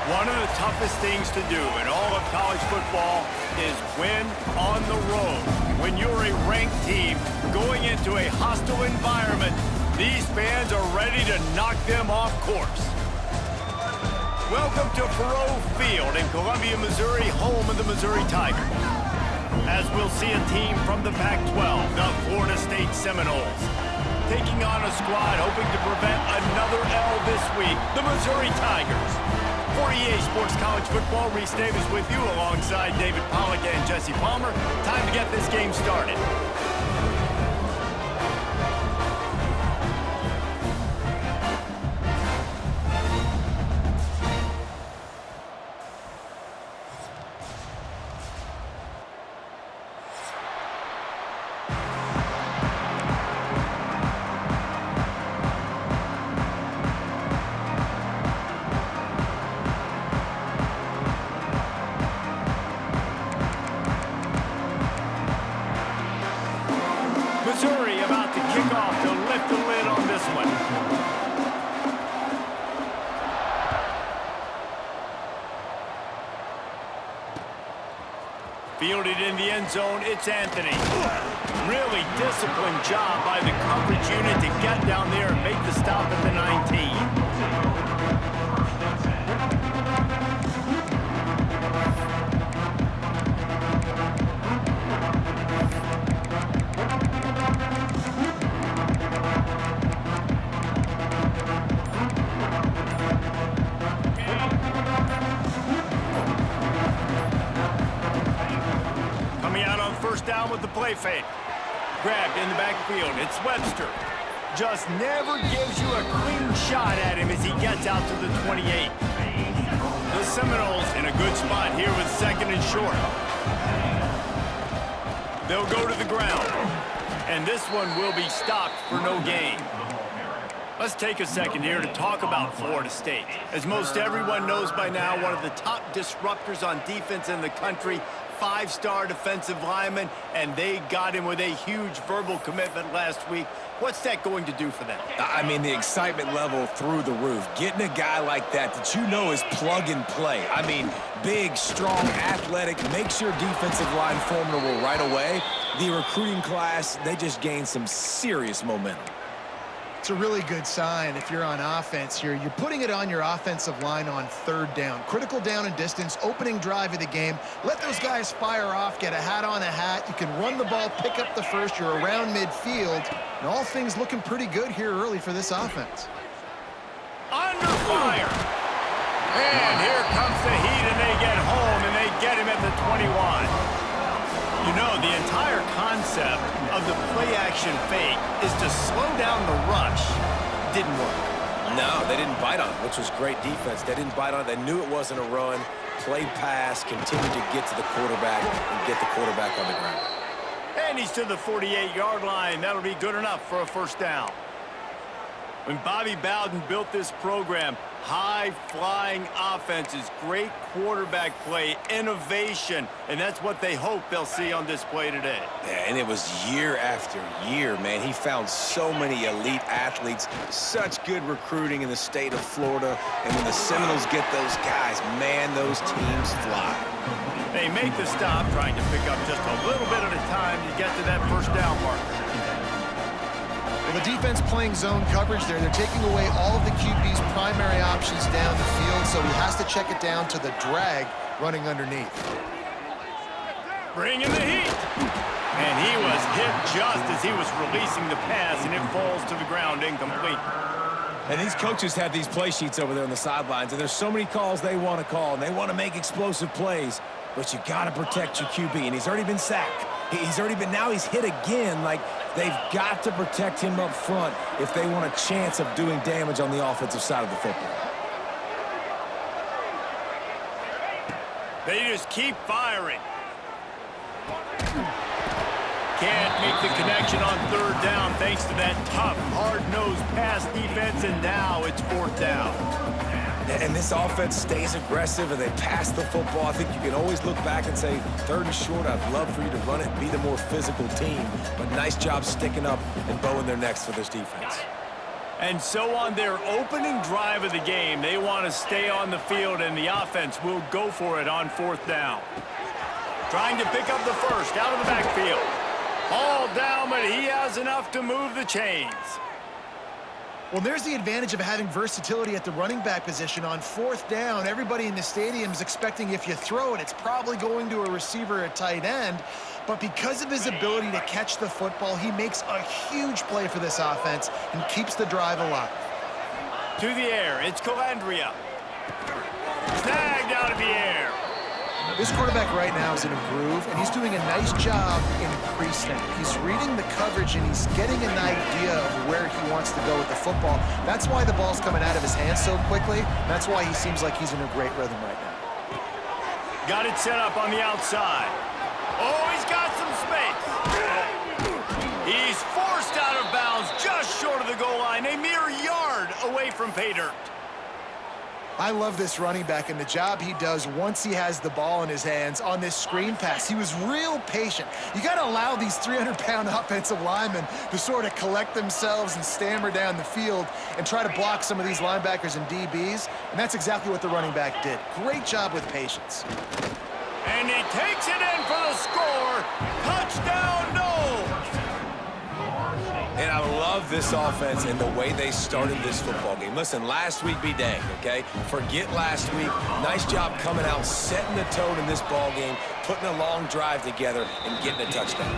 One of the toughest things to do in all of college football is win on the road. When you're a ranked team going into a hostile environment, these fans are ready to knock them off course. Welcome to Faurot Field in Columbia, Missouri, home of the Missouri Tigers. As we'll see a team from the Pac-12, the Florida State Seminoles, taking on a squad hoping to prevent another L this week, the Missouri Tigers. For EA Sports College Football, Reese Davis with you alongside David Pollack and Jesse Palmer. Time to get this game started. Missouri about to kick off to lift the lid on this one. Fielded in the end zone, it's Anthony. Really disciplined job by the coverage unit to get down there and make the stop at the 19. First down with the play fake. Grabbed in the backfield. It's Webster. Just never gives you a clean shot at him as he gets out to the 28. The Seminoles in a good spot here with second and short. They'll go to the ground. And this one will be stopped for no gain. Let's take a second here to talk about Florida State. As most everyone knows by now, one of the top disruptors on defense in the country, five-star defensive lineman, and they got him with a huge verbal commitment last week. What's that going to do for them? I mean, the excitement level through the roof. Getting a guy like that you know is plug and play. I mean, big, strong, athletic, makes your defensive line formidable right away. The recruiting class, they just gained some serious momentum. It's a really good sign if you're on offense here. You're putting it on your offensive line on third down. Critical down and distance, opening drive of the game. Let those guys fire off, get a hat on a hat. You can run the ball, pick up the first. You're around midfield. And all things looking pretty good here early for this offense. Under fire. And here comes the heat, and they get home, and they get him at the 21. You know, the entire concept of the play-action fake is to slow down the rush. Didn't work. No, they didn't bite on it, which was great defense. They didn't bite on it. They knew it wasn't a run. Played pass, continued to get to the quarterback and get the quarterback on the ground. And he's to the 48-yard line. That'll be good enough for a first down. When Bobby Bowden built this program, high-flying offenses, great quarterback play, innovation, and that's what they hope they'll see on display today. Yeah, and it was year after year, man. He found so many elite athletes, such good recruiting in the state of Florida, and when the Seminoles get those guys, man, those teams fly. They make the stop, trying to pick up just a little bit at a time to get to that first down marker. Well, the defense playing zone coverage there. They're taking away all of the QB's primary options down the field, so he has to check it down to the drag running underneath. Bring in the heat. And he was hit just as he was releasing the pass, and it falls to the ground incomplete. And these coaches have these play sheets over there on the sidelines, and there's so many calls they want to call, and they want to make explosive plays, but you got to protect your QB, and he's already been sacked. Now he's hit again. Like, they've got to protect him up front if they want a chance of doing damage on the offensive side of the football. They just keep firing. Can't make the connection on third down thanks to that tough, hard-nosed pass defense, and now it's fourth down. And this offense stays aggressive, and they pass the football. I think you can always look back and say, third and short, I'd love for you to run it, be the more physical team. But nice job sticking up and bowing their necks for this defense. And so on their opening drive of the game, they want to stay on the field, and the offense will go for it on 4th down. Trying to pick up the first out of the backfield. All down, but he has enough to move the chains. Well, there's the advantage of having versatility at the running back position. On 4th down, everybody in the stadium is expecting if you throw it, it's probably going to a receiver or tight end. But because of his ability to catch the football, he makes a huge play for this offense and keeps the drive alive. To the air, it's Calandria. Snagged out of the air. This quarterback right now is in a groove, and he's doing a nice job in pre-snap. He's reading the coverage, and he's getting an idea of where he wants to go with the football. That's why the ball's coming out of his hands so quickly. That's why he seems like he's in a great rhythm right now. Got it set up on the outside. Oh, he's got some space. He's forced out of bounds just short of the goal line, a mere yard away from pay dirt. I love this running back and the job he does once he has the ball in his hands on this screen pass. He was real patient. You got to allow these 300-pound offensive linemen to sort of collect themselves and stammer down the field and try to block some of these linebackers and DBs, and that's exactly what the running back did. Great job with patience. And he takes it in for the score. Touchdown, Knowles. And I love this offense and the way they started this football game. Listen, last week be danged, okay? Forget last week. Nice job coming out, setting the tone in this ball game, putting a long drive together, and getting a touchdown.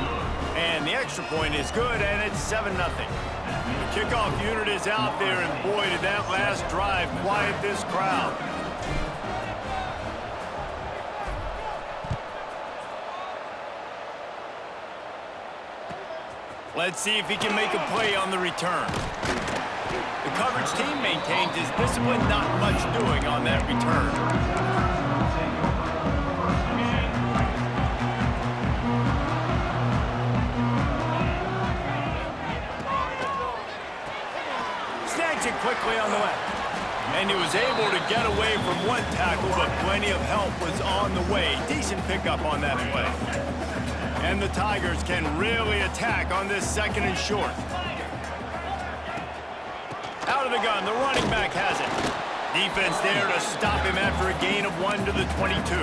And the extra point is good, and it's 7-0. The kickoff unit is out there, and boy, did that last drive quiet this crowd. Let's see if he can make a play on the return. The coverage team maintains his discipline, not much doing on that return. Snags it quickly on the left. And he was able to get away from one tackle, but plenty of help was on the way. Decent pickup on that play. And the Tigers can really attack on this 2nd and short. Out of the gun, the running back has it. Defense there to stop him after a gain of 1 to the 22.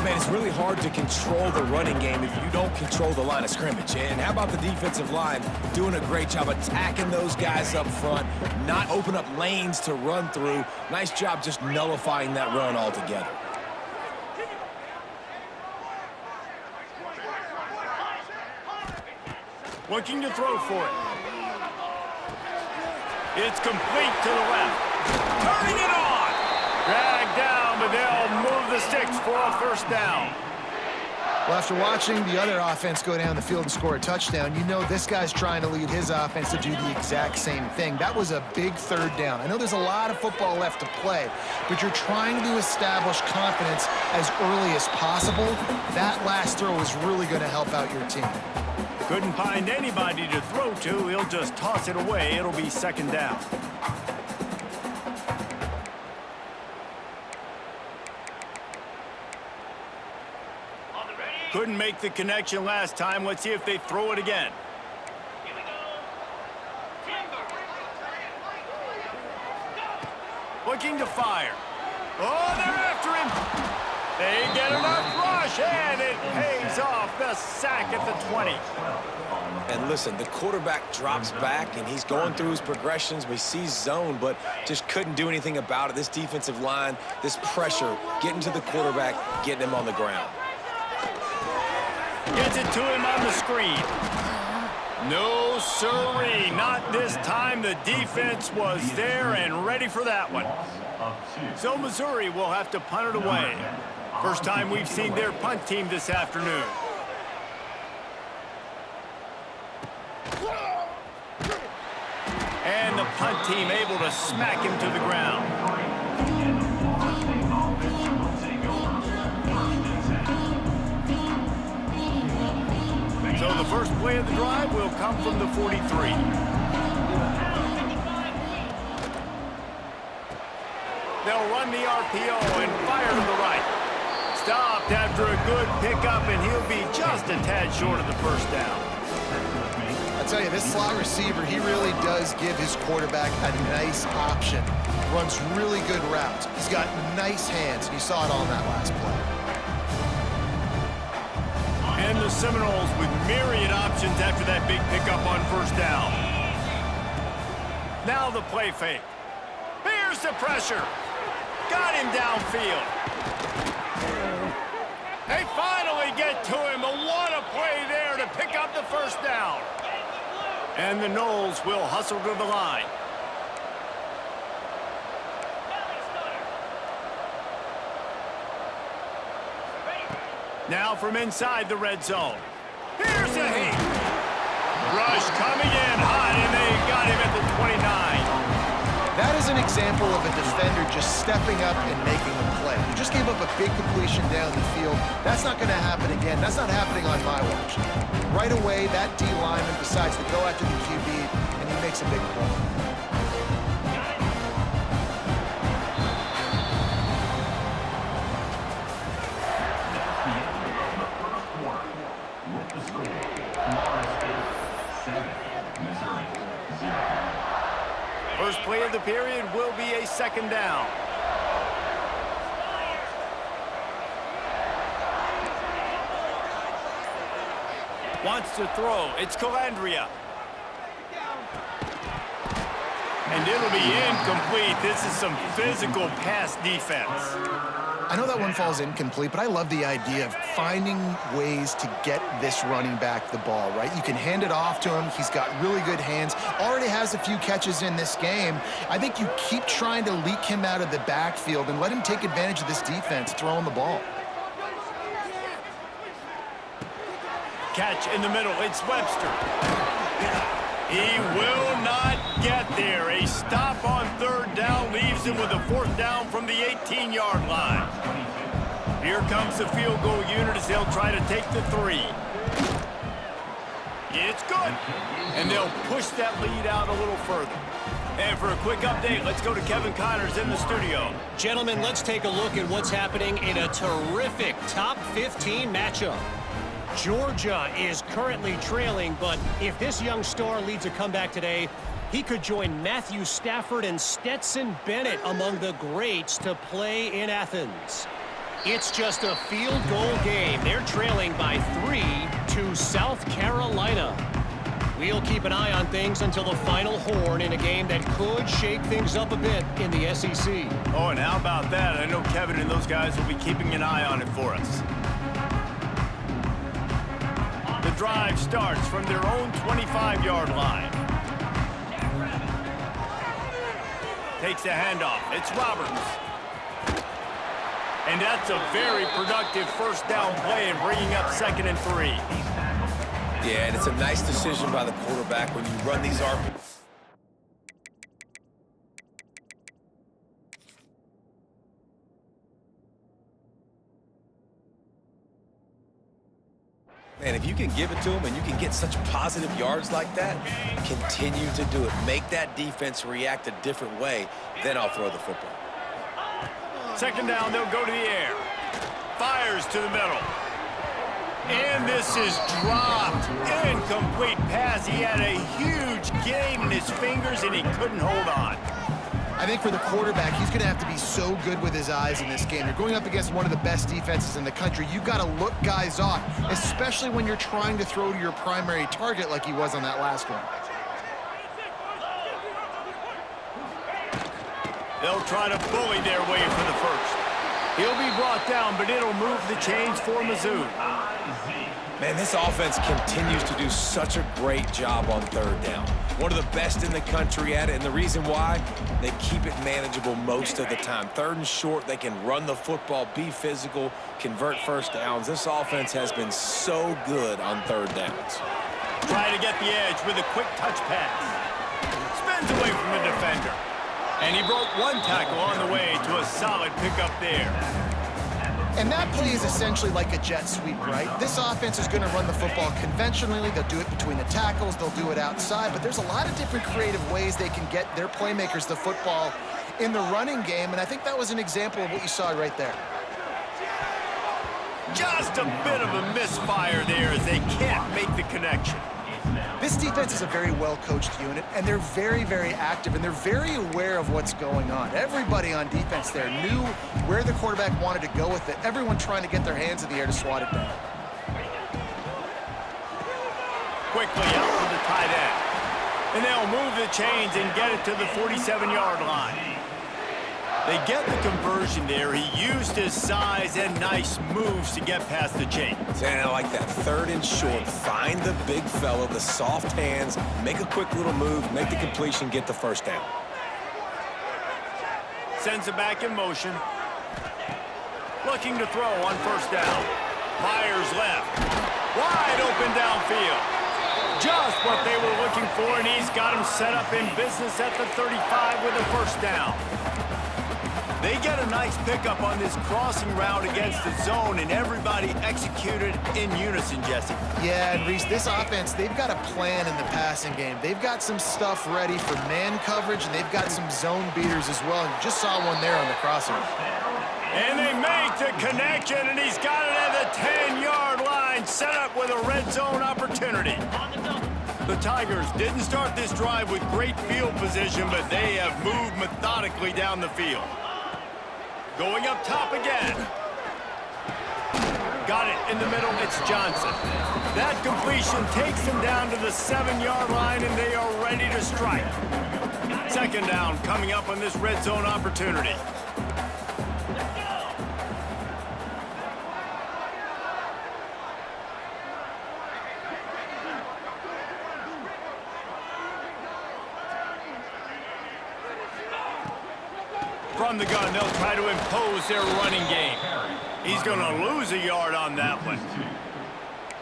Man, it's really hard to control the running game if you don't control the line of scrimmage. And how about the defensive line doing a great job attacking those guys up front, not open up lanes to run through. Nice job just nullifying that run altogether. Looking to throw for it. It's complete to the left. Turning it on. Dragged down, but they'll move the sticks for a 1st down. Well, after watching the other offense go down the field and score a touchdown, you know this guy's trying to lead his offense to do the exact same thing. That was a big 3rd down. I know there's a lot of football left to play, but you're trying to establish confidence as early as possible. That last throw is really going to help out your team. Couldn't find anybody to throw to. He'll just toss it away. It'll be 2nd down. Couldn't make the connection last time. Let's see if they throw it again. Looking to fire. Oh, they're after him. They get enough rush, and it pays off. The sack at the 20. And listen, the quarterback drops back, and he's going through his progressions. We see zone, but just couldn't do anything about it. This defensive line, this pressure, getting to the quarterback, getting him on the ground. Gets it to him on the screen. No sirree, not this time. The defense was there and ready for that one. So Missouri will have to punt it away. First time we've seen their punt team this afternoon. And the punt team able to smack him to the ground. So the first play of the drive will come from the 43. They'll run the RPO and fire to the right. Stopped after a good pickup, and he'll be just a tad short of the 1st down. I tell you, this slot receiver, he really does give his quarterback a nice option. Runs really good routes. He's got nice hands, and you saw it all in that last play. And the Seminoles with myriad options after that big pickup on first down. Now the play fake. Here's the pressure. Got him downfield. They finally get to him. What a play there to pick up the first down. And the Noles will hustle to the line. Now from inside the red zone. Here's a hit. Rush coming in hot, and they got him at the 29. That is an example of a defender just stepping up and making a play. You just gave up a big completion down the field. That's not going to happen again. That's not happening on my watch. Right away, that D lineman decides to go after the QB, and he makes a big play. First play of the period will be a second down. Wants to throw. It's Calandria. And it'll be incomplete. This is some physical pass defense. I know that one falls incomplete, but I love the idea of finding ways to get this running back the ball, right? You can hand it off to him. He's got really good hands. Already has a few catches in this game. I think you keep trying to leak him out of the backfield and let him take advantage of this defense throwing the ball. Catch in the middle. It's Webster. He will not get there. A stop on third down leaves him with a fourth down from the 18-yard line. Here comes the field goal unit as they'll try to take the 3. It's good. And they'll push that lead out a little further. And for a quick update, let's go to Kevin Connors in the studio. Gentlemen, let's take a look at what's happening in a terrific top 15 matchup. Georgia is currently trailing, but if this young star leads a comeback today, he could join Matthew Stafford and Stetson Bennett among the greats to play in Athens. It's just a field goal game. They're trailing by 3 to South Carolina. We'll keep an eye on things until the final horn in a game that could shake things up a bit in the SEC. Oh, and how about that? I know Kevin and those guys will be keeping an eye on it for us. The drive starts from their own 25-yard line. Takes the handoff. It's Roberts. And that's a very productive first down play and bringing up 2nd and 3. Yeah, and it's a nice decision by the quarterback when you run these RPOs. Man, if you can give it to him and you can get such positive yards like that, continue to do it. Make that defense react a different way, then I'll throw the football. 2nd down, they'll go to the air. Fires to the middle. And this is dropped. Incomplete pass. He had a huge gain in his fingers and he couldn't hold on. I think for the quarterback, he's going to have to be so good with his eyes in this game. You're going up against one of the best defenses in the country. You've got to look guys off, especially when you're trying to throw to your primary target like he was on that last one. They'll try to bully their way for the first. He'll be brought down, but it'll move the chains for Mizzou. Man, this offense continues to do such a great job on third down. One of the best in the country at it, and the reason why, they keep it manageable most of the time. 3rd and short, they can run the football, be physical, convert first downs. This offense has been so good on third downs. Trying to get the edge with a quick touch pass. Spins away from the defender. And he broke one tackle on the way to a solid pickup there. And that play is essentially like a jet sweep, right? This offense is going to run the football conventionally. They'll do it between the tackles. They'll do it outside. But there's a lot of different creative ways they can get their playmakers the football in the running game. And I think that was an example of what you saw right there. Just a bit of a misfire there as they can't make the connection. This defense is a very well-coached unit, and they're very, very active, and they're very aware of what's going on. Everybody on defense there knew where the quarterback wanted to go with it. Everyone trying to get their hands in the air to swat it down. Quickly out to the tight end. And they'll move the chains and get it to the 47-yard line. They get the conversion there. He used his size and nice moves to get past the chains. And I like that. 3rd and short. Find the big fella, the soft hands, make a quick little move, make the completion, get the first down. Sends it back in motion. Looking to throw on first down. Fires left. Wide open downfield. Just what they were looking for, and he's got him set up in business at the 35 with a first down. They get a nice pickup on this crossing route against the zone, and everybody executed in unison, Jesse. Yeah, and Reese, this offense, they've got a plan in the passing game. They've got some stuff ready for man coverage, and they've got some zone beaters as well. And you just saw one there on the crossing. And they make the connection, and he's got it at the 10-yard line, set up with a red zone opportunity. The Tigers didn't start this drive with great field position, but they have moved methodically down the field. Going up top again. Got it in the middle, it's Johnson. That completion takes them down to the 7-yard line, and they are ready to strike. 2nd down coming up on this red zone opportunity. From the gun, they'll try to impose their running game. He's going to lose a yard on that one.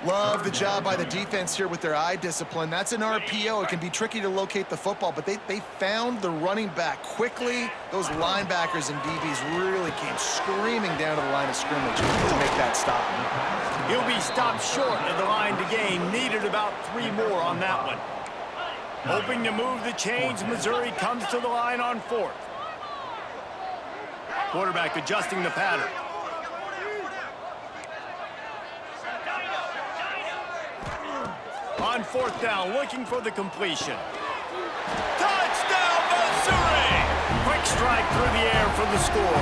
Love the job by the defense here with their eye discipline. That's an RPO. It can be tricky to locate the football, but they found the running back quickly. Those linebackers and DBs really came screaming down to the line of scrimmage to make that stop. He'll be stopped short of the line to gain. Needed about 3 more on that one. Hoping to move the chains, Missouri comes to the line on 4th. Quarterback adjusting the pattern. On 4th down, looking for the completion. Touchdown, Missouri! Quick strike through the air for the score.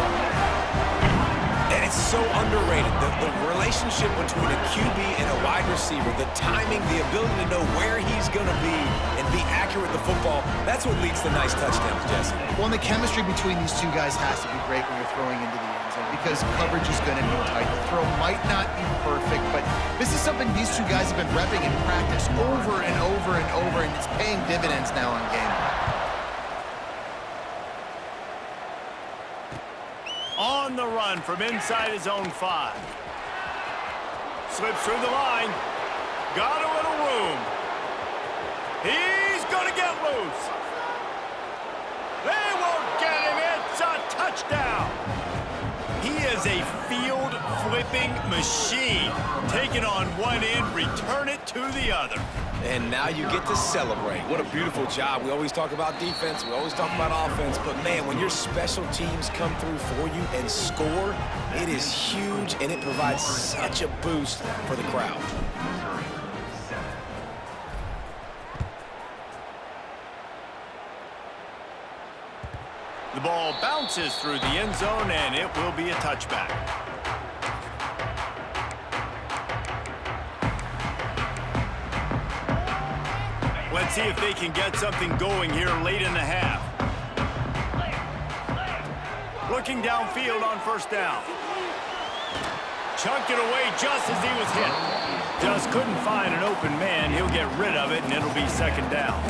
And it's so underrated. The relationship between a QB and a wide receiver, the timing, the ability to know where he's going to be and be accurate with the football, that's what leads to nice touchdowns, Jesse. Well, and the chemistry between these two guys has to be great when you're throwing into the end zone because coverage is going to be tight. The throw might not be perfect, but this is something these two guys have been repping in practice over and over and over, and it's paying dividends now on game day. On the run from inside his own 5. Slips through the line. Got a little room. He's going to get loose. They won't get him. It's a touchdown. He is a field-flipping machine. Taking on one end, return it to the other. And now you get to celebrate. What a beautiful job. We always talk about defense. We always talk about offense. But, man, when your special teams come through for you and score, it is huge, and it provides such a boost for the crowd. The ball bounces through the end zone, and it will be a touchback. Let's see if they can get something going here late in the half. Looking downfield on 1st down. Chunked it away just as he was hit. Just couldn't find an open man. He'll get rid of it, and it'll be 2nd down.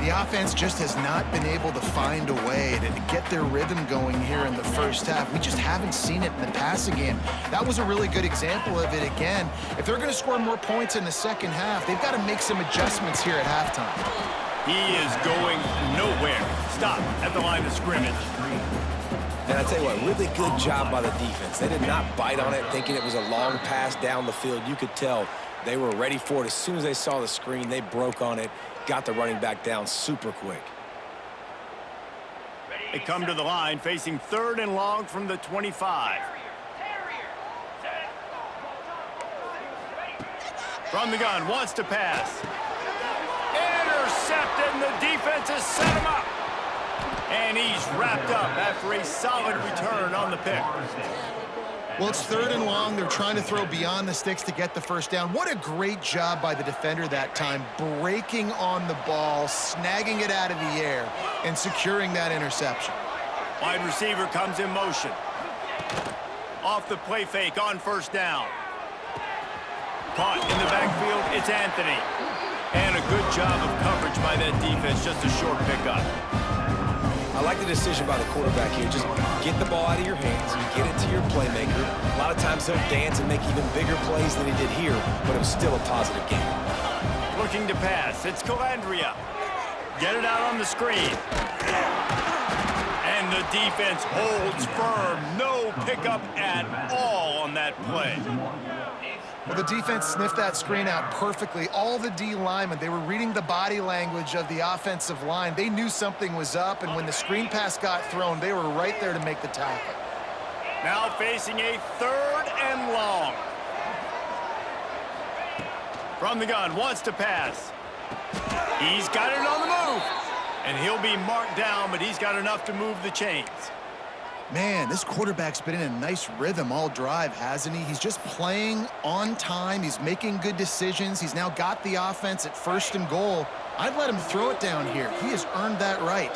The offense just has not been able to find a way to get their rhythm going here in the first half. We just haven't seen it in the passing game. That was a really good example of it again. If they're going to score more points in the second half, they've got to make some adjustments here at halftime. He is going nowhere. Stop at the line of scrimmage. And I tell you what, really good job by the defense. They did not bite on it thinking it was a long pass down the field. You could tell they were ready for it. As soon as they saw the screen, they broke on it, got the running back down super quick. They come to the line facing 3rd and long from the 25. From the gun, wants to pass. intercepted, and the defense has set him up. And he's wrapped up after a solid return on the pick. Well, it's 3rd and long. They're trying to throw beyond the sticks to get the first down. What a great job by the defender that time, breaking on the ball, snagging it out of the air, and securing that interception. Wide receiver comes in motion. Off the play fake on first down. Caught in the backfield, it's Anthony. And a good job of coverage by that defense, just a short pickup. I like the decision by the quarterback here. Just get the ball out of your hands, get it to your playmaker. A lot of times he'll dance and make even bigger plays than he did here, but it was still a positive game. Looking to pass, it's Calandria. Get it out on the screen. And the defense holds firm. No pickup at all on that play. Well, the defense sniffed that screen out perfectly. All the D linemen, they were reading the body language of the offensive line. They knew something was up, and when the screen pass got thrown, they were right there to make the tackle. Now facing a 3rd and long. From the gun, wants to pass. He's got it on the move. And he'll be marked down, but he's got enough to move the chains. Man, this quarterback's been in a nice rhythm all drive, hasn't he? He's just playing on time. He's making good decisions. He's now got the offense at 1st and goal. I'd let him throw it down here. He has earned that right.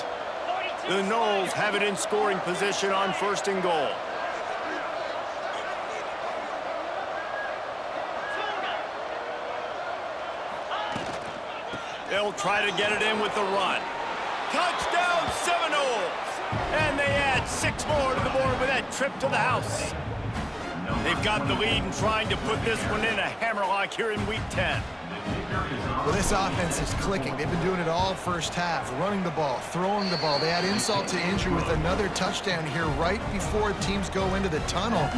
The Noles have it in scoring position on 1st and goal. They'll try to get it in with the run. Touchdown Seminoles! And they add 6 more to the board with that trip to the house. They've got the lead and trying to put this one in a hammerlock here in Week 10. Well, this offense is clicking. They've been doing it all first half, running the ball, throwing the ball. They add insult to injury with another touchdown here right before teams go into the tunnel.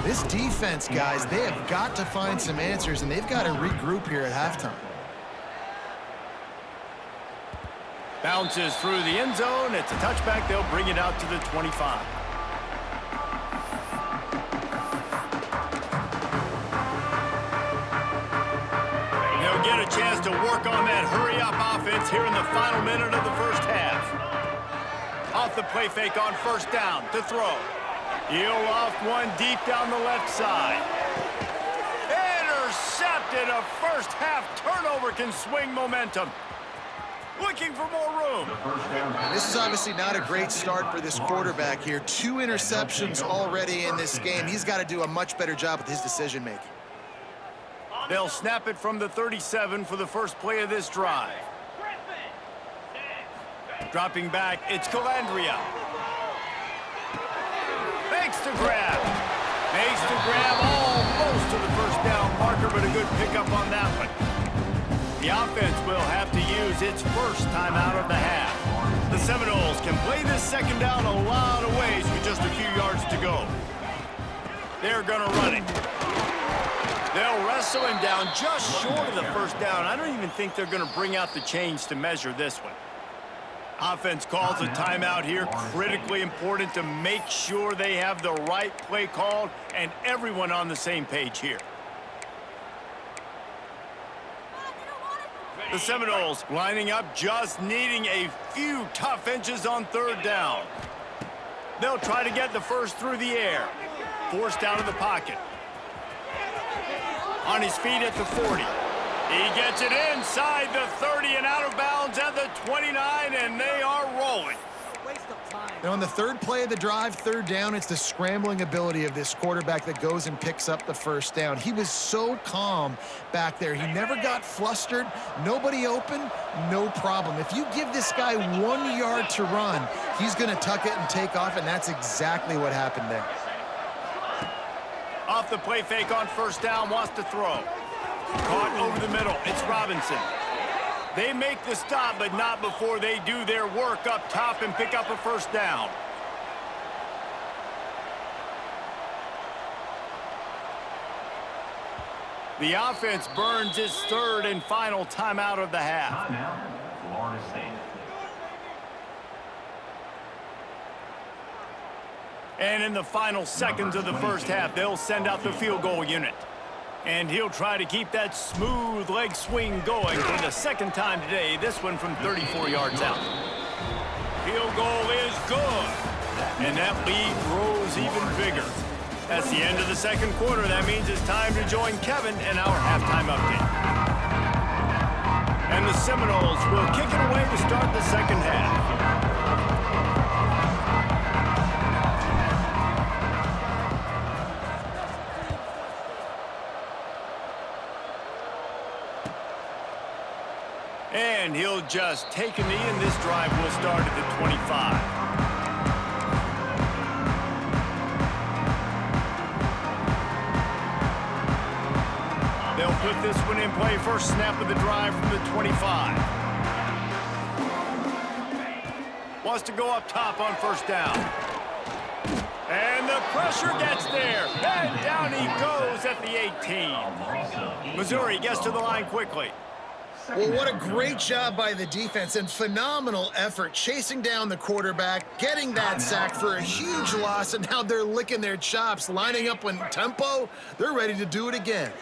This defense, guys, they have got to find some answers, and they've got to regroup here at halftime. Bounces through the end zone. It's a touchback. They'll bring it out to the 25. They'll get a chance to work on that hurry-up offense here in the final minute of the first half. Off the play fake on first down to throw. He'll loft one deep down the left side. Intercepted. A first half turnover can swing momentum. Looking for more room. This is obviously not a great start for this quarterback here. 2 interceptions already in this game. He's got to do a much better job with his decision-making. They'll snap it from the 37 for the first play of this drive. Dropping back, it's Calandria. Makes the grab. Makes the grab almost to the first down marker, but a good pickup on that one. The offense will have to use its first timeout of the half. The Seminoles can play this second down a lot of ways with just a few yards to go. They're going to run it. They'll wrestle him down just short of the first down. I don't even think they're going to bring out the chains to measure this one. Offense calls a timeout here. Critically important to make sure they have the right play called and everyone on the same page here. The Seminoles lining up, just needing a few tough inches on 3rd down. They'll try to get the first through the air. Forced out of the pocket. On his feet at the 40. He gets it inside the 30 and out of bounds at the 29, and they are rolling. And on the 3rd play of the drive, 3rd down, it's the scrambling ability of this quarterback that goes and picks up the first down. He was so calm back there. He never got flustered. Nobody open, no problem. If you give this guy 1 yard to run, he's going to tuck it and take off, and that's exactly what happened there. Off the play fake on first down, wants to throw. Caught over the middle, it's Robinson. They make the stop, but not before they do their work up top and pick up a first down. The offense burns its 3rd and final timeout of the half. Florida State. And in the final seconds of the first half, they'll send out the field goal unit. And he'll try to keep that smooth leg swing going for the second time today, this one from 34 yards out. Field goal is good. And that lead grows even bigger. That's the end of the second quarter. That means it's time to join Kevin in our halftime update. And the Seminoles will kick it away to start the second half. And he'll just take a knee, and this drive will start at the 25. They'll put this one in play. First snap of the drive from the 25. Wants to go up top on first down. And the pressure gets there. And down he goes at the 18. Missouri gets to the line quickly. Well, what a great job by the defense and phenomenal effort chasing down the quarterback, getting that sack for a huge loss, and now they're licking their chops, lining up in tempo. They're ready to do it again.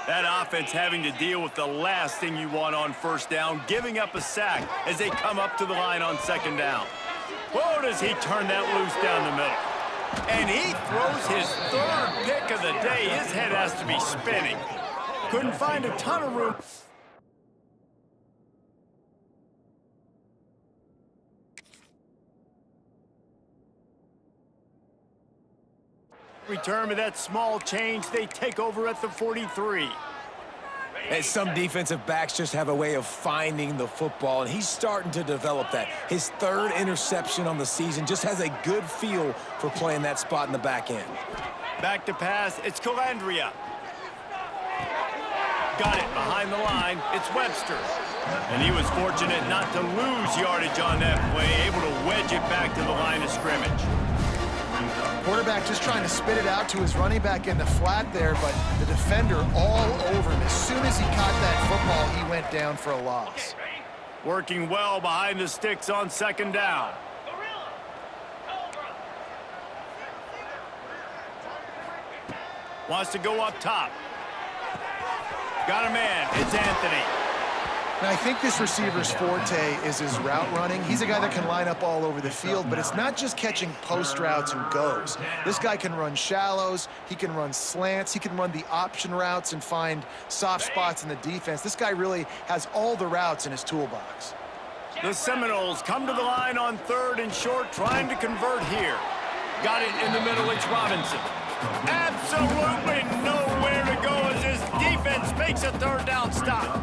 That offense having to deal with the last thing you want on first down, giving up a sack as they come up to the line on second down. Whoa, does he turn that loose down the middle. And he throws his third pick of the day. His head has to be spinning. Couldn't find a ton of room. Return with that small change. They take over at the 43. And some defensive backs just have a way of finding the football, and he's starting to develop that. His third interception on the season, just has a good feel for playing that spot in the back end. Back to pass. It's Calandria. Got it behind the line. It's Webster. And he was fortunate not to lose yardage on that play, able to wedge it back to the line of scrimmage. Quarterback just trying to spit it out to his running back in the flat there, but the defender all over him. As soon as he caught that football, he went down for a loss. Working well behind the sticks on second down. Wants to go up top. Got a man. It's Anthony. And I think this receiver's forte is his route running. He's a guy that can line up all over the field, but it's not just catching post routes and goes. This guy can run shallows, he can run slants, he can run the option routes and find soft spots in the defense. This guy really has all the routes in his toolbox. The Seminoles come to the line on third and short, trying to convert here. Got it in the middle, it's Robinson. Absolutely nowhere to go as his defense makes a third down stop.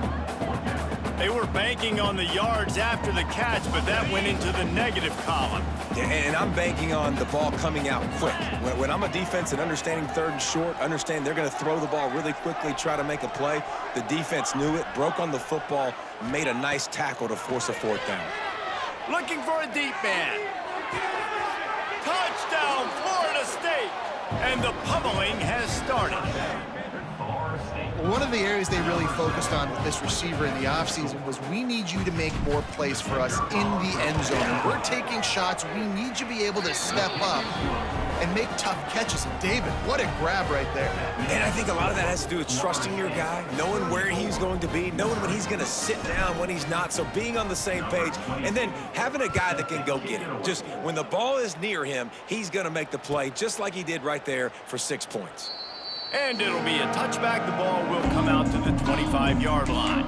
They were banking on the yards after the catch, but that went into the negative column. Yeah, and I'm banking on the ball coming out quick. When I'm a defense and understanding third and short, understand they're going to throw the ball really quickly, try to make a play. The defense knew it, broke on the football, made a nice tackle to force a fourth down. Looking for a deep man. Touchdown, Florida State! And the pummeling has started. One of the areas they really focused on with this receiver in the offseason was we need you to make more plays for us in the end zone. And we're taking shots. We need you to be able to step up and make tough catches. And David, what a grab right there. And I think a lot of that has to do with trusting your guy, knowing where he's going to be, knowing when he's going to sit down, when he's not. So being on the same page, and then having a guy that can go get him. Just when the ball is near him, he's going to make the play, just like he did right there for 6 points. And it'll be a touchback. The ball will come out to the 25-yard line.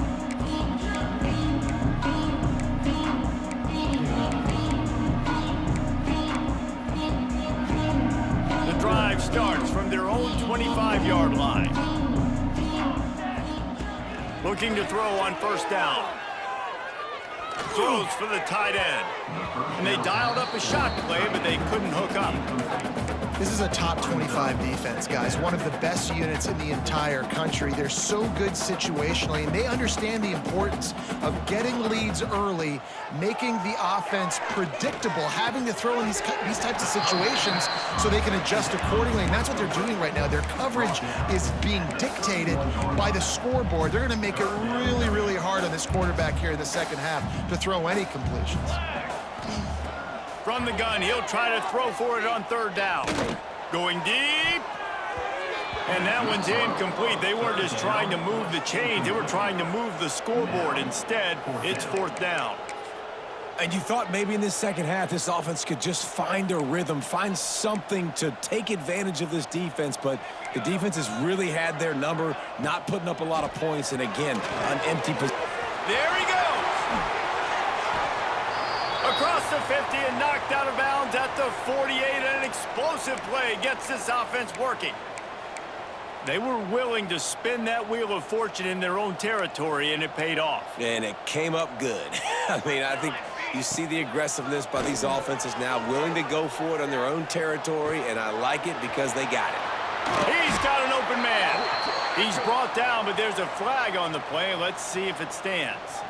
The drive starts from their own 25-yard line. Looking to throw on first down. Throws for the tight end. And they dialed up a shot play, but they couldn't hook up. This is a top 25 defense, guys. One of the best units in the entire country. They're so good situationally, and they understand the importance of getting leads early, making the offense predictable, having to throw in these types of situations so they can adjust accordingly. And that's what they're doing right now. Their coverage is being dictated by the scoreboard. They're going to make it really, really hard on this quarterback here in the second half to throw any completions. From the gun, he'll try to throw for it on third down. Going deep. And that one's incomplete. They weren't just trying to move the chains. They were trying to move the scoreboard. Instead, it's 4th down. And you thought maybe in this second half this offense could just find a rhythm, find something to take advantage of this defense, but the defense has really had their number, not putting up a lot of points, and again, an empty position. There he goes! Across the 50 and knocked out of bounds at the 48, and an explosive play gets this offense working. They were willing to spin that wheel of fortune in their own territory, and it paid off. And it came up good. I mean, I think you see the aggressiveness by these offenses now, willing to go for it on their own territory, and I like it because they got it. He's got an open man. He's brought down, but there's a flag on the play. Let's see if it stands.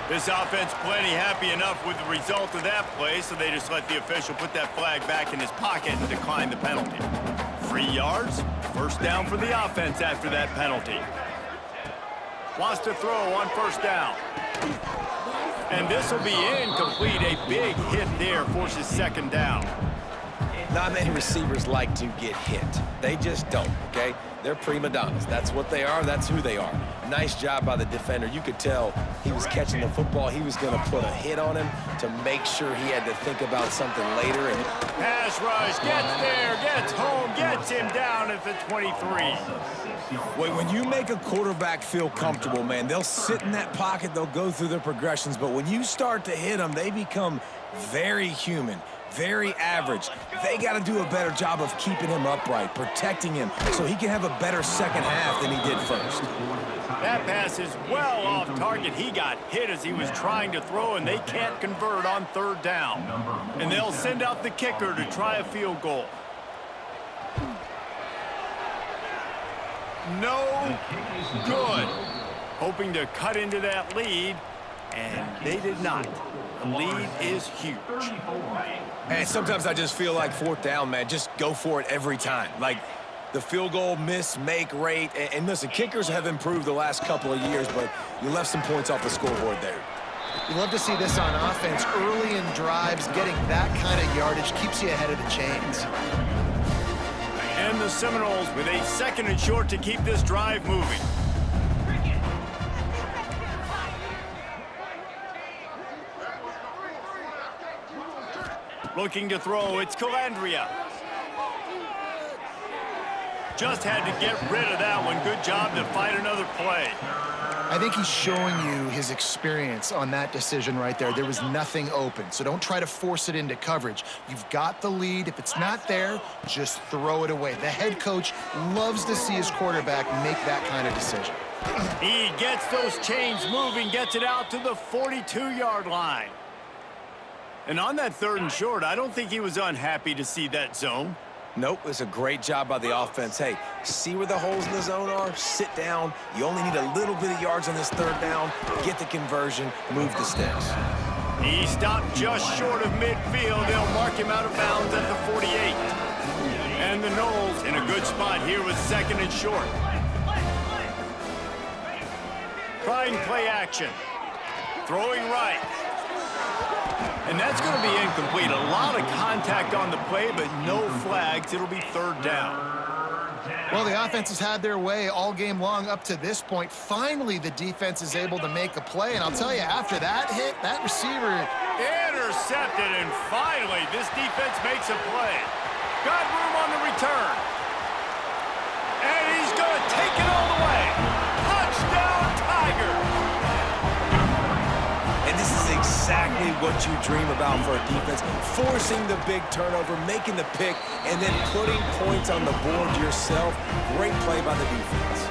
This offense plenty happy enough with the result of that play, so they just let the official put that flag back in his pocket and decline the penalty. 3 yards, 1st down for the offense after that penalty. Wants to throw on 1st down. And this will be incomplete. A big hit there forces 2nd down. Not many receivers like to get hit. They just don't, okay? They're prima donnas. That's what they are. That's who they are. Nice job by the defender. You could tell he was catching the football. He was going to put a hit on him to make sure he had to think about something later. And pass rush, gets there, gets home, gets him down at the 23. when you make a quarterback feel comfortable, man, they'll sit in that pocket. They'll go through their progressions. But when you start to hit them, they become very human. Very average. They got to do a better job of keeping him upright, protecting him, so he can have a better second half than he did first. That pass is well off target. He got hit as he was trying to throw, and they can't convert on 3rd down. And they'll send out the kicker to try a field goal. No good. Hoping to cut into that lead, and they did not. The lead is huge. And sometimes I just feel like 4th down, man, just go for it every time. Like the field goal miss-make rate. And listen, kickers have improved the last couple of years, but you left some points off the scoreboard there. You love to see this on offense. Early in drives, getting that kind of yardage keeps you ahead of the chains. And the Seminoles with a 2nd and short to keep this drive moving. Looking to throw, it's Calandria. Just had to get rid of that one. Good job to fight another play. I think he's showing you his experience on that decision right there. There was nothing open, so don't try to force it into coverage. You've got the lead. If it's not there, just throw it away. The head coach loves to see his quarterback make that kind of decision. He gets those chains moving, gets it out to the 42-yard line. And on that 3rd and short, I don't think he was unhappy to see that zone. Nope, it's a great job by the offense. Hey, see where the holes in the zone are? Sit down. You only need a little bit of yards on this 3rd down. Get the conversion, move the sticks. He stopped just short of midfield. They'll mark him out of bounds at the 48. And the Noles in a good spot here with 2nd and short. Trying play action. Throwing right. And that's going to be incomplete. A lot of contact on the play, but no flags. It'll be 3rd down. Well, the offense has had their way all game long up to this point. Finally, the defense is able to make a play. And I'll tell you, after that hit, that receiver... Intercepted, and finally, this defense makes a play. Got room on the return. And he's going to take it all the way. Touchdown, Tigers! And this is exactly what you dream about for a defense. Forcing the big turnover, making the pick, and then putting points on the board yourself. Great play by the defense.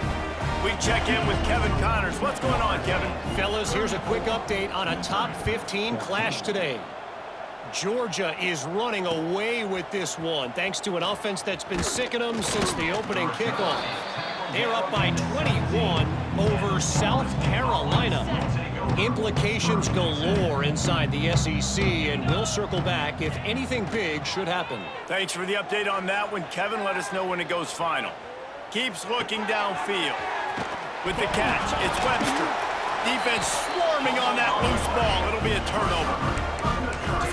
We check in with Kevin Connors. What's going on, Kevin? Fellas, here's a quick update on a top 15 clash today. Georgia is running away with this one, thanks to an offense that's been sicking them since the opening kickoff. They're up by 21 over South Carolina. Implications galore inside the SEC, and we'll circle back if anything big should happen. Thanks for the update on that one, Kevin. Let us know when it goes final. Keeps looking downfield. With the catch, it's Webster. Defense swarming on that loose ball. It'll be a turnover.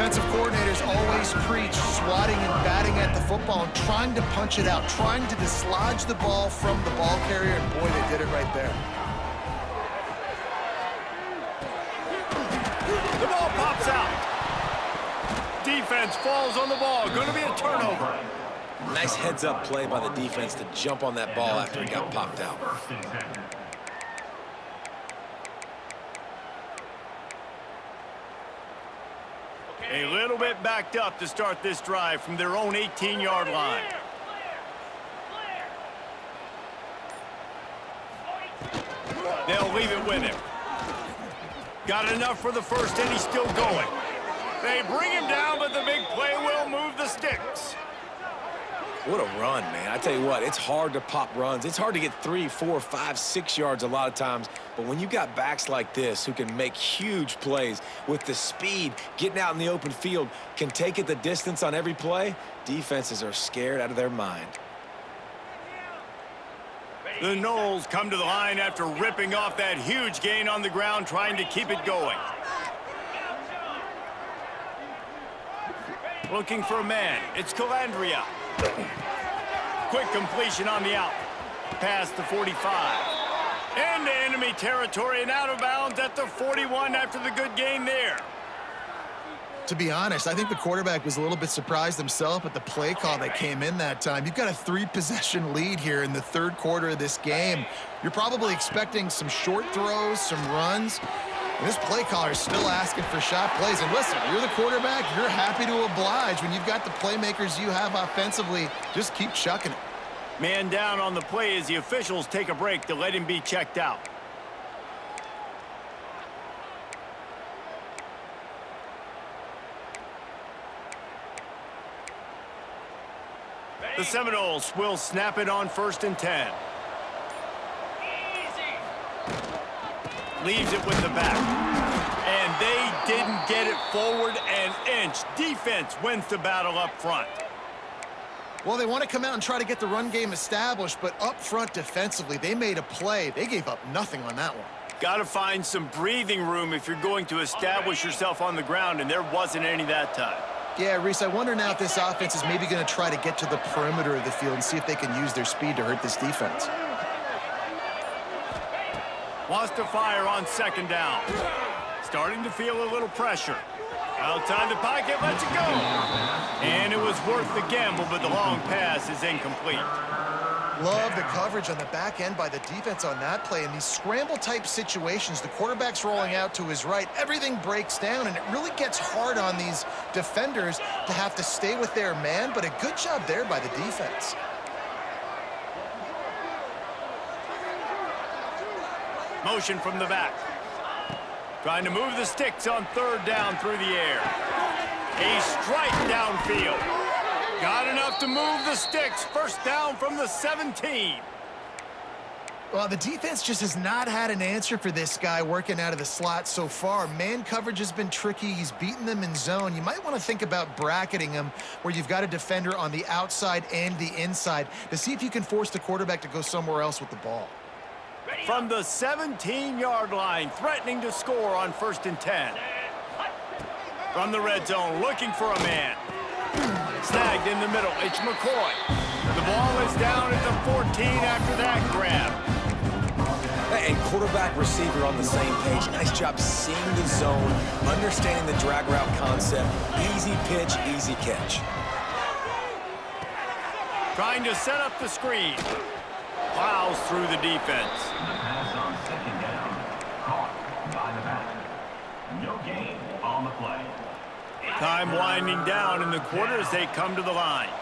defensive coordinators always preach swatting and batting at the football and trying to punch it out, trying to dislodge the ball from the ball carrier, and boy, they did it right there. The ball pops out. Defense falls on the ball. Going to be a turnover. Nice heads-up play by the defense to jump on that ball after it got popped out. A little bit backed up to start this drive from their own 18-yard line. They'll leave it with him. Got enough for the first, and he's still going. They bring him down, but the big play will move the sticks. What a run, man. I tell you what, it's hard to pop runs. It's hard to get 3, 4, 5, 6 yards a lot of times. But when you got backs like this who can make huge plays with the speed, getting out in the open field, can take it the distance on every play, defenses are scared out of their mind. The Knowles come to the line after ripping off that huge gain on the ground, trying to keep it going. Looking for a man. It's Calandria. Quick completion on the out. Past the 45. Into enemy territory and out of bounds at the 41 after the good gain there. To be honest, I think the quarterback was a little bit surprised himself at the play call that came in that time. You've got a 3-possession lead here in the third quarter of this game. You're probably expecting some short throws, some runs. And this play caller is still asking for shot plays. And listen, you're the quarterback. You're happy to oblige. When you've got the playmakers you have offensively, just keep chucking it. Man down on the play as the officials take a break to let him be checked out. The Seminoles will snap it on 1st and 10. Leaves it with the back. And they didn't get it forward an inch. Defense wins the battle up front. Well, they want to come out and try to get the run game established, but up front defensively, they made a play. They gave up nothing on that one. Got to find some breathing room if you're going to establish yourself on the ground, and there wasn't any that time. Yeah, Reese, I wonder now if this offense is maybe going to try to get to the perimeter of the field and see if they can use their speed to hurt this defense. Wants to fire on 2nd down. Starting to feel a little pressure. Outside the pocket, lets it go. And it was worth the gamble, but the long pass is incomplete. Love the coverage on the back end by the defense on that play. In these scramble-type situations, the quarterback's rolling out to his right. Everything breaks down, and it really gets hard on these defenders to have to stay with their man, but a good job there by the defense. Motion from the back. Trying to move the sticks on 3rd down through the air. A strike downfield. Got enough to move the sticks. 1st down from the 17. Well, the defense just has not had an answer for this guy working out of the slot so far. Man coverage has been tricky. He's beaten them in zone. You might want to think about bracketing him where you've got a defender on the outside and the inside to see if you can force the quarterback to go somewhere else with the ball. From the 17-yard line, threatening to score on 1st and 10. From the red zone, looking for a man. Snagged in the middle, it's McCoy. The ball is down at the 14 after that grab. And quarterback receiver on the same page. Nice job seeing the zone, understanding the drag route concept. Easy pitch, easy catch. Trying to set up the screen. Plows through the defense. Pass on 2nd down. Caught by the back. No gain on the play. Time winding down in the quarter as they come to the line.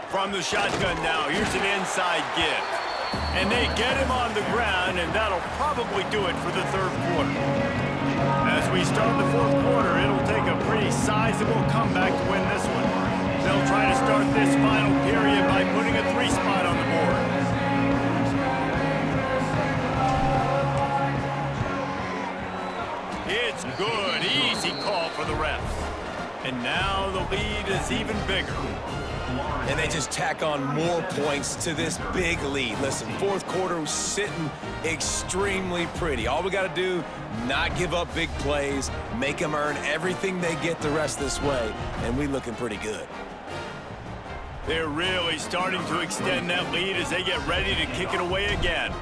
From the shotgun now, here's an inside give. And they get him on the ground, and that'll probably do it for the 3rd quarter. As we start the 4th quarter, it'll take a pretty sizable comeback to win this one. They'll try to start this final period by putting a 3-spot on the board. It's good. Easy call for the refs. And now the lead is even bigger. And they just tack on more points to this big lead. Listen, fourth quarter was sitting extremely pretty. All we got to do, not give up big plays, make them earn everything they get the rest this way, and we looking pretty good. They're really starting to extend that lead as they get ready to kick it away again.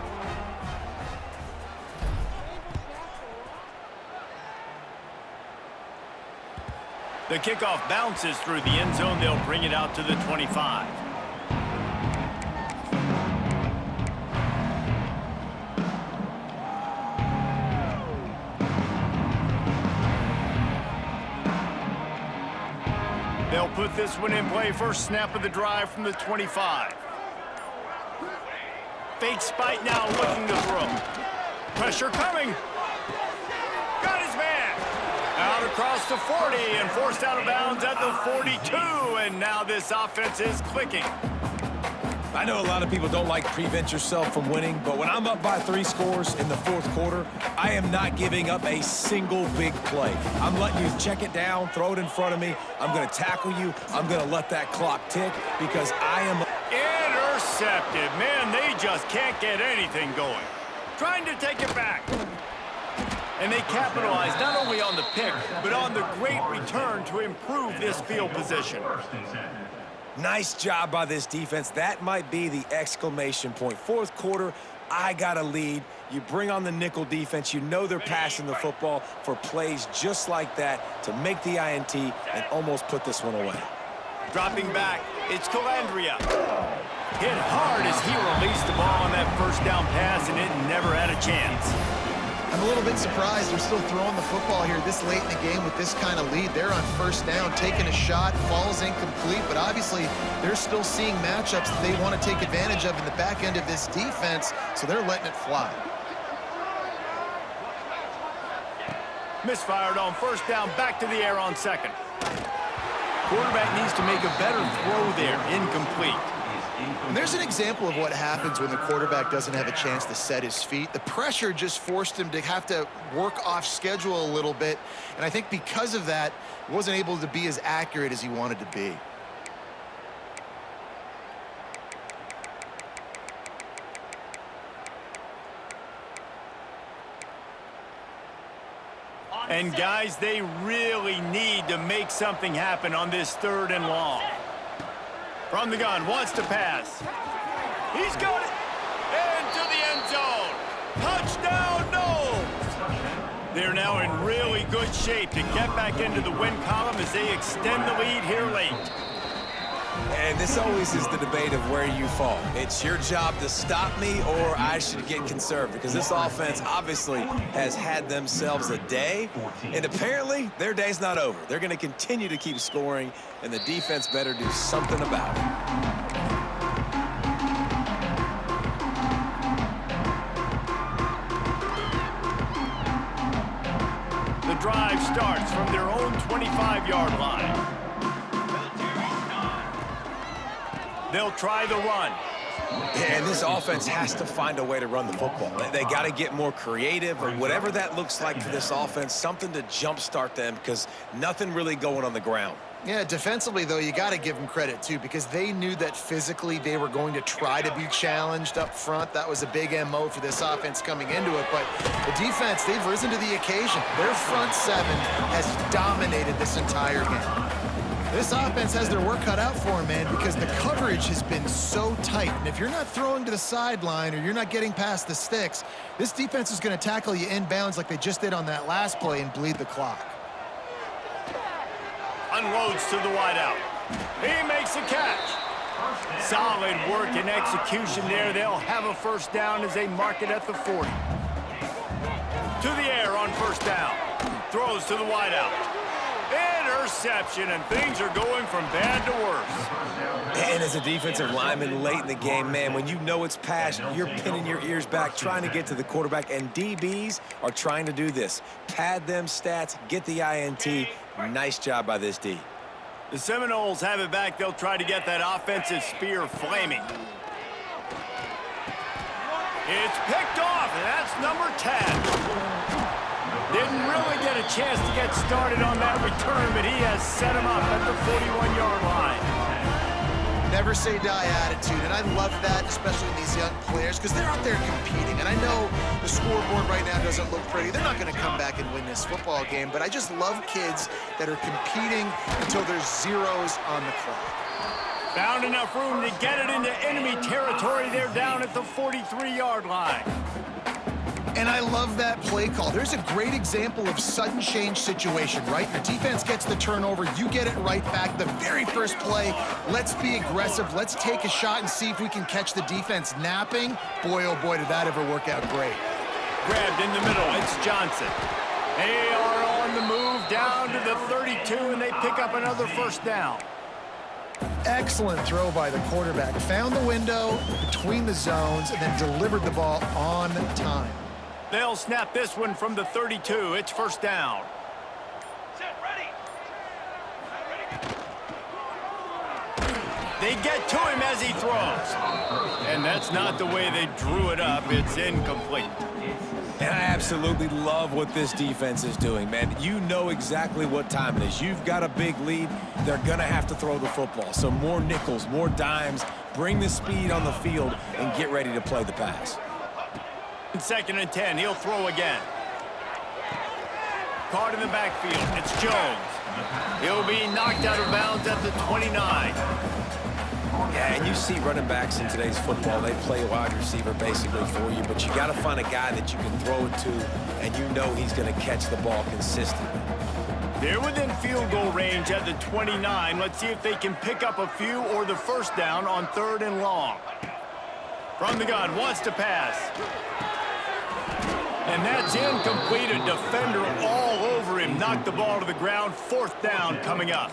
The kickoff bounces through the end zone. They'll bring it out to the 25. They'll put this one in play. First snap of the drive from the 25. Fake spike now, looking to throw. Pressure coming. Got his man. Out across the 40 and forced out of bounds at the 42. And now this offense is clicking. I know a lot of people don't like prevent yourself from winning, but when I'm up by 3 scores in the fourth quarter, I am not giving up a single big play. I'm letting you check it down, throw it in front of me. I'm going to tackle you. I'm going to let that clock tick because I am... Intercepted. Man, they just can't get anything going. Trying to take it back. And they capitalize not only on the pick, but on the great return to improve this field position. Nice job by this defense. That might be the exclamation point. Fourth quarter, I got a lead. You bring on the nickel defense. You know they're passing the football for plays just like that to make the INT and almost put this one away. Dropping back, it's Calandria. Hit hard as he released the ball on that first down pass, and it never had a chance. I'm a little bit surprised they're still throwing the football here this late in the game with this kind of lead. They're on first down, taking a shot, falls incomplete, but obviously they're still seeing matchups that they want to take advantage of in the back end of this defense, so they're letting it fly. Misfired on first down, back to the air on second. Quarterback needs to make a better throw there, incomplete. And there's an example of what happens when the quarterback doesn't have a chance to set his feet. The pressure just forced him to have to work off schedule a little bit. And I think because of that, he wasn't able to be as accurate as he wanted to be. And guys, they really need to make something happen on this 3rd and long. From the gun, wants to pass. He's got it. Into the end zone. Touchdown, no. They're now in really good shape to get back into the win column as they extend the lead here late. And this always is the debate of where you fall. It's your job to stop me or I should get conservative because this offense obviously has had themselves a day, and apparently their day's not over. They're going to continue to keep scoring, and the defense better do something about it. The drive starts from their own 25-yard line. They'll try the run. And this offense has to find a way to run the football. They got to get more creative or whatever that looks like for this offense, something to jumpstart them because nothing really going on the ground. Yeah, defensively, though, you got to give them credit, too, because they knew that physically they were going to try to be challenged up front. That was a big MO for this offense coming into it. But the defense, they've risen to the occasion. Their front 7 has dominated this entire game. This offense has their work cut out for them, man, because the coverage has been so tight. And if you're not throwing to the sideline or you're not getting past the sticks, this defense is going to tackle you inbounds like they just did on that last play and bleed the clock. Unloads to the wideout. He makes a catch. Solid work and execution there. They'll have a first down as they mark it at the 40. To the air on first down. Throws to the wideout. Interception, and things are going from bad to worse. And as a defensive lineman late in the game, man, when you know it's past, you're pinning your ears back, trying to get to the quarterback, and DBs are trying to do this. Pad them stats, get the INT. Nice job by this D. The Seminoles have it back. They'll try to get that offensive spear flaming. It's picked off, and that's number 10. Didn't really get a chance to get started on that return, but he has just set him up at the 41-yard line. Never say die attitude, and I love that, especially in these young players, because they're out there competing. And I know the scoreboard right now doesn't look pretty. They're not going to come back and win this football game, but I just love kids that are competing until there's zeros on the clock. Found enough room to get it into enemy territory. They're down at the 43-yard line. And I love that play call. There's a great example of sudden change situation, right? Your defense gets the turnover, you get it right back. The very first play, let's be aggressive. Let's take a shot and see if we can catch the defense napping. Boy, oh boy, did that ever work out great. Grabbed in the middle, it's Johnson. They are on the move down to the 32, and they pick up another first down. Excellent throw by the quarterback. Found the window between the zones and then delivered the ball on time. They'll snap this one from the 32. It's first down. They get to him as he throws. And that's not the way they drew it up. It's incomplete. And I absolutely love what this defense is doing, man. You know exactly what time it is. You've got a big lead. They're going to have to throw the football. So more nickels, more dimes, bring the speed on the field, and get ready to play the pass. 2nd and 10, he'll throw again. Caught in the backfield, it's Jones. He'll be knocked out of bounds at the 29. Yeah, and you see running backs in today's football, they play wide receiver basically for you, but you got to find a guy that you can throw it to, and you know he's going to catch the ball consistently. They're within field goal range at the 29. Let's see if they can pick up a few or the first down on 3rd and long. From the gun, wants to pass. And that's incomplete. A defender all over him. Knocked the ball to the ground. 4th down coming up.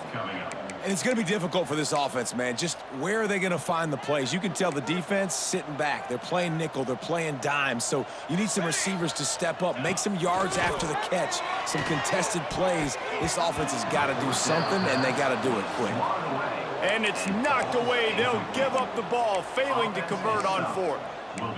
And it's going to be difficult for this offense, man. Just where are they going to find the plays? You can tell the defense sitting back. They're playing nickel. They're playing dime. So you need some receivers to step up, make some yards after the catch, some contested plays. This offense has got to do something, and they got to do it quick. And it's knocked away. They'll give up the ball, failing to convert on 4th.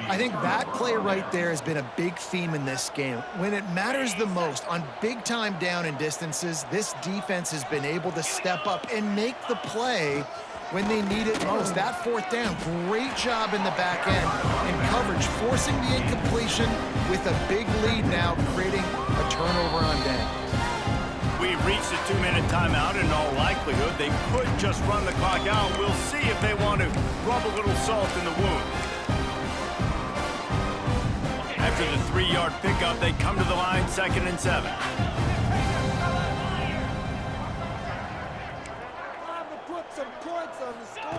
I think that play right there has been a big theme in this game. When it matters the most, on big-time down and distances, this defense has been able to step up and make the play when they need it most. That 4th down, great job in the back end in coverage, forcing the incompletion with a big lead now, creating a turnover on downs. We've reached a 2-minute timeout. In all likelihood, they could just run the clock out. We'll see if they want to rub a little salt in the wound. After the 3-yard pickup, they come to the line, 2nd and 7.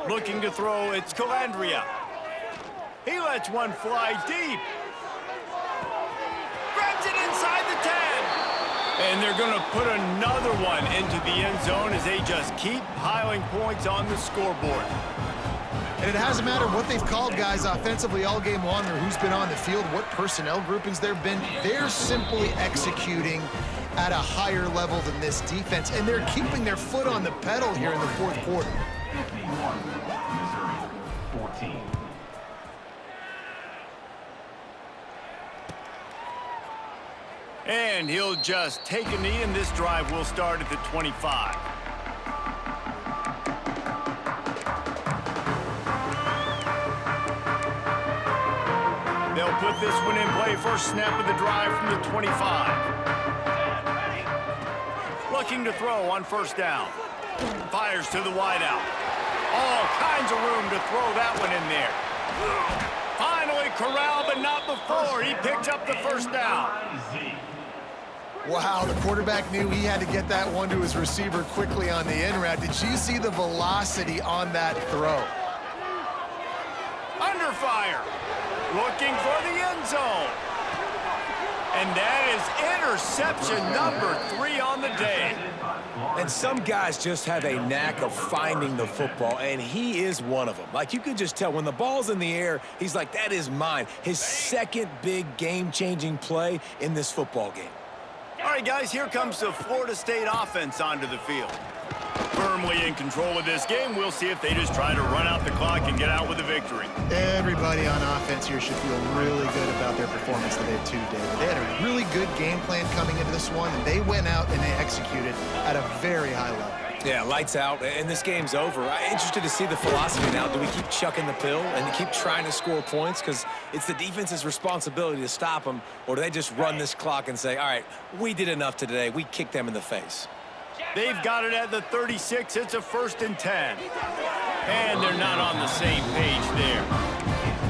Looking to throw, it's Calandria. He lets one fly deep. Grabs it inside the 10. And they're going to put another one into the end zone as they just keep piling points on the scoreboard. And it hasn't mattered what they've called guys offensively all game long or who's been on the field, what personnel groupings there have been. They're simply executing at a higher level than this defense, and they're keeping their foot on the pedal here in the 4th quarter. 51, Missouri, 14. And he'll just take a knee, and this drive will start at the 25. They'll put this one in play. First snap of the drive from the 25. Looking to throw on 1st down. Fires to the wideout. All kinds of room to throw that one in there. Finally corralled, but not before. He picks up the first down. Wow, the quarterback knew he had to get that one to his receiver quickly on the in route. Did you see the velocity on that throw? Under fire. Looking for the end zone. And that is interception number 3 on the day. And some guys just have a knack of finding the football, and he is one of them. Like, you could just tell when the ball's in the air, he's like, that is mine. His second big game-changing play in this football game. All right, guys, here comes the Florida State offense onto the field. Firmly in control of this game, we'll see if they just try to run out the clock and get out with a victory. Everybody on offense here should feel really good about their performance today too, David. They had a really good game plan coming into this one, and they went out and they executed at a very high level. Yeah, lights out, and this game's over. I'm interested to see the philosophy now. Do we keep chucking the pill and keep trying to score points? Because it's the defense's responsibility to stop them, or do they just run this clock and say, all right, we did enough today. We kicked them in the face. They've got it at the 36. It's a 1st and 10. And they're not on the same page there.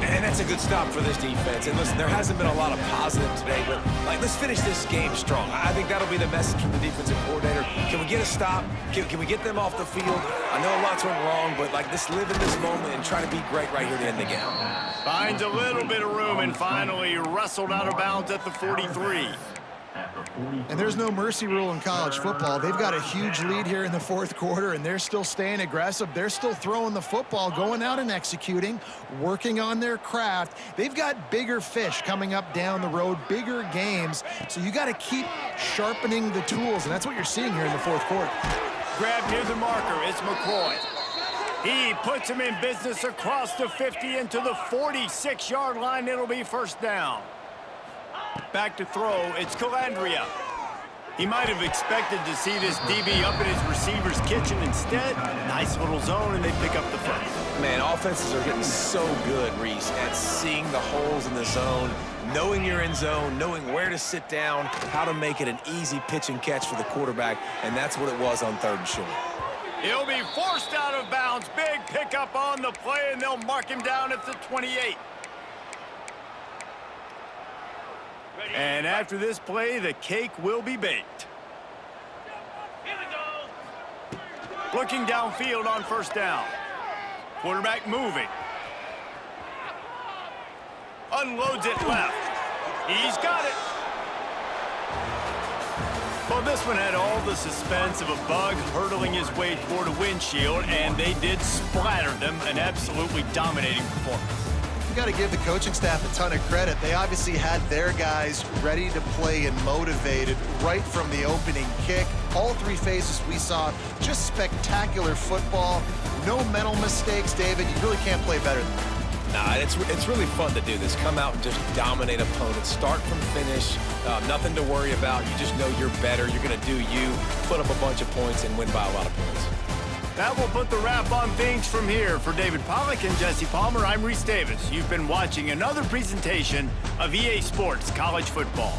And that's a good stop for this defense. And listen, there hasn't been a lot of positive today, but let's finish this game strong. I think that'll be the message from the defensive coordinator. Can we get a stop? Can we get them off the field? I know lots went wrong, but just live in this moment and try to be great right here to end the game. Finds a little bit of room and finally wrestled out of bounds at the 43. And there's no mercy rule in college football. They've got a huge lead here in the 4th quarter, and they're still staying aggressive. They're still throwing the football, going out and executing, working on their craft. They've got bigger fish coming up down the road, bigger games. So you got to keep sharpening the tools, and that's what you're seeing here in the 4th quarter. Grab near the marker. It's McCoy. He puts him in business across the 50 into the 46-yard line. It'll be 1st down. Back to throw, it's Calandria. He might have expected to see this DB up in his receiver's kitchen. Instead, nice little zone, and they pick up the 1st. Man, offenses are getting so good, Reese, at seeing the holes in the zone, knowing you're in zone, knowing where to sit down, how to make it an easy pitch and catch for the quarterback, and that's what it was on 3rd and short. He'll be forced out of bounds. Big pickup on the play, and they'll mark him down at the 28. And after this play, the cake will be baked. Looking downfield on 1st down. Quarterback moving. Unloads it left. He's got it. Well, this one had all the suspense of a bug hurtling his way toward a windshield, and they did splatter them. An absolutely dominating performance. You got to give the coaching staff a ton of credit. They obviously had their guys ready to play and motivated right from the opening kick. All 3 phases we saw, just spectacular football. No mental mistakes, David. You really can't play better than that. Nah, it's really fun to do this. Come out and just dominate opponents. Start from finish. Nothing to worry about. You just know you're better. You're going to do you, put up a bunch of points, and win by a lot of points. That will put the wrap on things from here. For David Pollack and Jesse Palmer, I'm Reese Davis. You've been watching another presentation of EA Sports College Football.